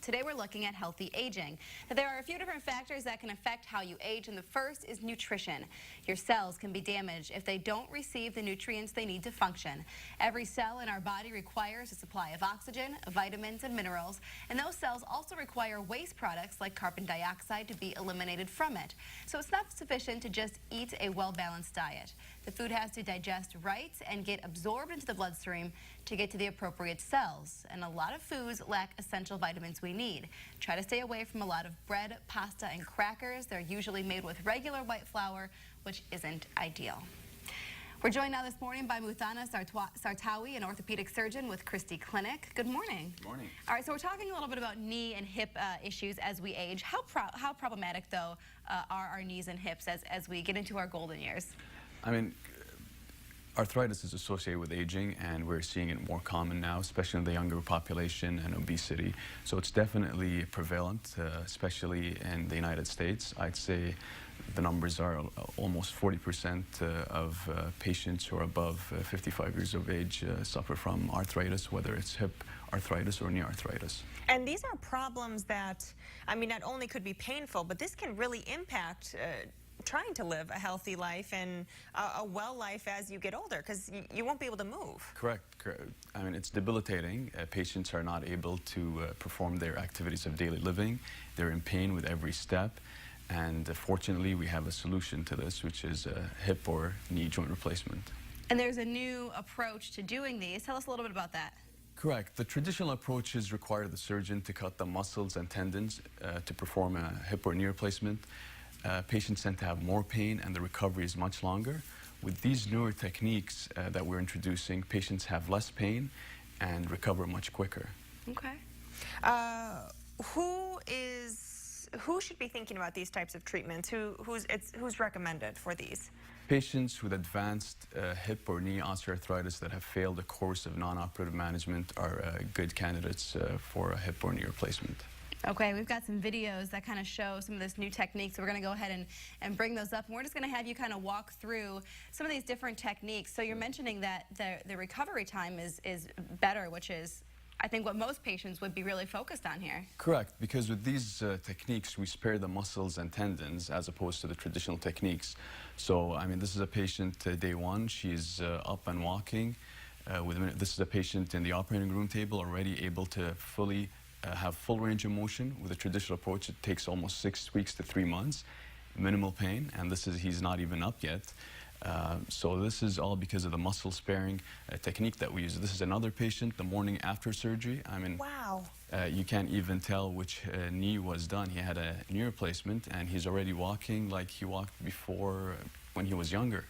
Today we're looking at healthy aging. Now, there are a few different factors that can affect how you age, and the first is nutrition. Your cells can be damaged if they don't receive the nutrients they need to function. Every cell in our body requires a supply of oxygen, vitamins, and minerals, and those cells also require waste products like carbon dioxide to be eliminated from it. So it's not sufficient to just eat a well-balanced diet. The food has to digest right and get absorbed into the bloodstream to get to the appropriate cells. And a lot of foods lack essential vitamins we need. Try to stay away from a lot of bread, pasta, and crackers. They're usually made with regular white flour, which isn't ideal. We're joined now this morning by Muthana Sartawi, an orthopedic surgeon with Christie Clinic. Good morning. Good morning. All right, so we're talking a little bit about knee and hip issues as we age. How problematic, though, are our knees and hips as we get into our golden years? I mean, arthritis is associated with aging, and we're seeing it more common now, especially in the younger population and obesity. So it's definitely prevalent, especially in the United States. I'd say the numbers are almost 40% of patients who are above 55 years of age suffer from arthritis, whether it's hip arthritis or knee arthritis. And these are problems that, I mean, not only could be painful, but this can really impact trying to live a healthy life and a well life as you get older, because you won't be able to move. Correct. I mean, it's debilitating. Patients are not able to perform their activities of daily living. They're in pain with every step. And fortunately, we have a solution to this, which is a hip or knee joint replacement. And there's a new approach to doing these. Tell us a little bit about that. Correct. The traditional approaches require the surgeon to cut the muscles and tendons to perform a hip or knee replacement. Patients tend to have more pain, and the recovery is much longer. With these newer techniques that we're introducing, patients have less pain and recover much quicker. Okay. Who should be thinking about these types of treatments? Who's recommended for these? Patients with advanced hip or knee osteoarthritis that have failed a course of non-operative management are good candidates for a hip or knee replacement. Okay, we've got some videos that kind of show some of this new techniques. So we're going to go ahead and bring those up. And we're just going to have you kind of walk through some of these different techniques. So you're mentioning that the recovery time is better, which is, I think, what most patients would be really focused on here. Correct, because with these techniques, we spare the muscles and tendons as opposed to the traditional techniques. So, I mean, this is a patient day one. She's up and walking. This is a patient in the operating room table, already able to fully have full range of motion. With a traditional approach, it takes almost 6 weeks to 3 months, minimal pain, and he's not even up yet. So this is all because of the muscle sparing technique that we use. This is another patient the morning after surgery. I mean, wow. You can't even tell which knee was done. He had a knee replacement, and he's already walking like he walked before when he was younger.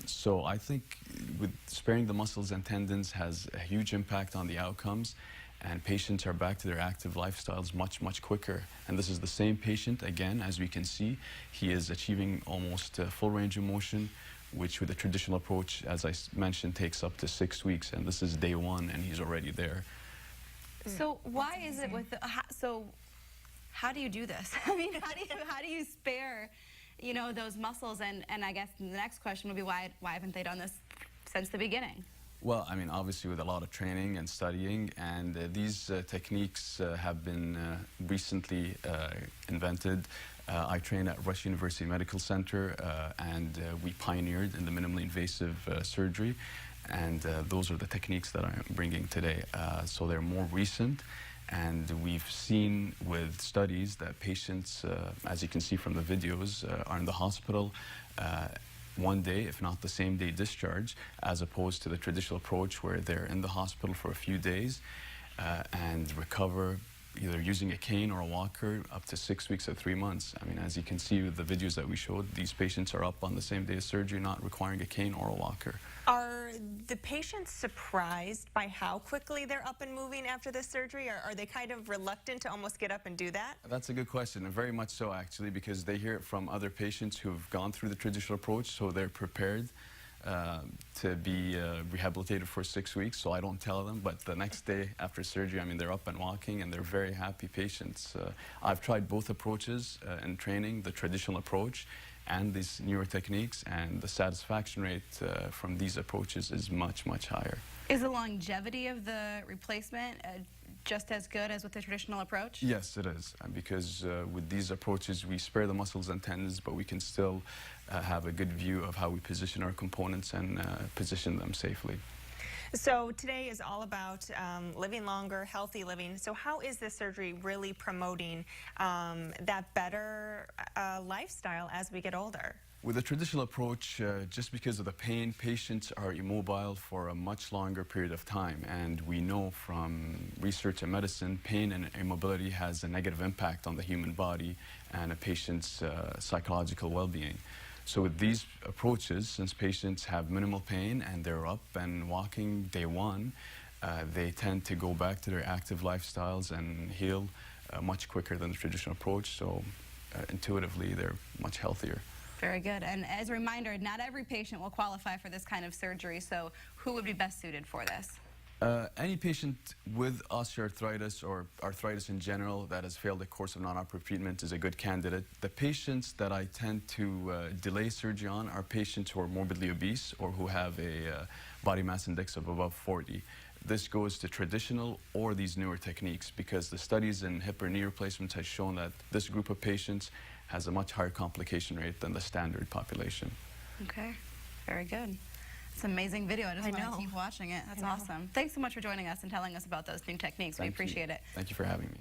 So I think with sparing the muscles and tendons has a huge impact on the outcomes, and patients are back to their active lifestyles much, much quicker. And this is the same patient, again, as we can see. He is achieving almost full range of motion, which with the traditional approach, as I mentioned, takes up to 6 weeks. And this is day one, and he's already there. So why is it with so how do you do this? I mean, how do you spare, you know, those muscles? And I guess the next question would be why haven't they done this since the beginning? Well, I mean, obviously with a lot of training and studying, and these techniques have been recently invented. I trained at Rush University Medical Center, and we pioneered in the minimally invasive surgery, and those are the techniques that I'm bringing today. So they're more recent, and we've seen with studies that patients, as you can see from the videos, are in the hospital one day, if not the same day discharge, as opposed to the traditional approach where they're in the hospital for a few days and recover either using a cane or a walker up to 6 weeks or 3 months. I mean, as you can see with the videos that we showed, these patients are up on the same day of surgery, not requiring a cane or a walker. Are the patients surprised by how quickly they're up and moving after this surgery, or are they kind of reluctant to almost get up and do that? That's a good question, and very much so, actually, because they hear it from other patients who have gone through the traditional approach, so they're prepared to be rehabilitated for 6 weeks. So I don't tell them, but the next day after surgery, I mean, they're up and walking, and they're very happy patients. I've tried both approaches in training, the traditional approach and these newer techniques, and the satisfaction rate from these approaches is much, much higher. Is the longevity of the replacement just as good as with the traditional approach? Yes, it is, because with these approaches we spare the muscles and tendons, but we can still have a good view of how we position our components and position them safely. So today is all about living longer, healthy living. So how is this surgery really promoting that better lifestyle as we get older? With the traditional approach, just because of the pain, patients are immobile for a much longer period of time. And we know from research in medicine, pain and immobility has a negative impact on the human body and a patient's psychological well-being. So with these approaches, since patients have minimal pain and they're up and walking day one, they tend to go back to their active lifestyles and heal much quicker than the traditional approach. So intuitively, they're much healthier. Very good. And as a reminder, not every patient will qualify for this kind of surgery, so who would be best suited for this? Any patient with osteoarthritis or arthritis in general that has failed a course of non-operative treatment is a good candidate. The patients that I tend to delay surgery on are patients who are morbidly obese or who have a body mass index of above 40. This goes to traditional or these newer techniques because the studies in hip or knee replacements has shown that this group of patients has a much higher complication rate than the standard population. Okay, very good. It's an amazing video. I just want to keep watching it. That's awesome. Thanks so much for joining us and telling us about those new techniques. We appreciate it. Thank you for having me.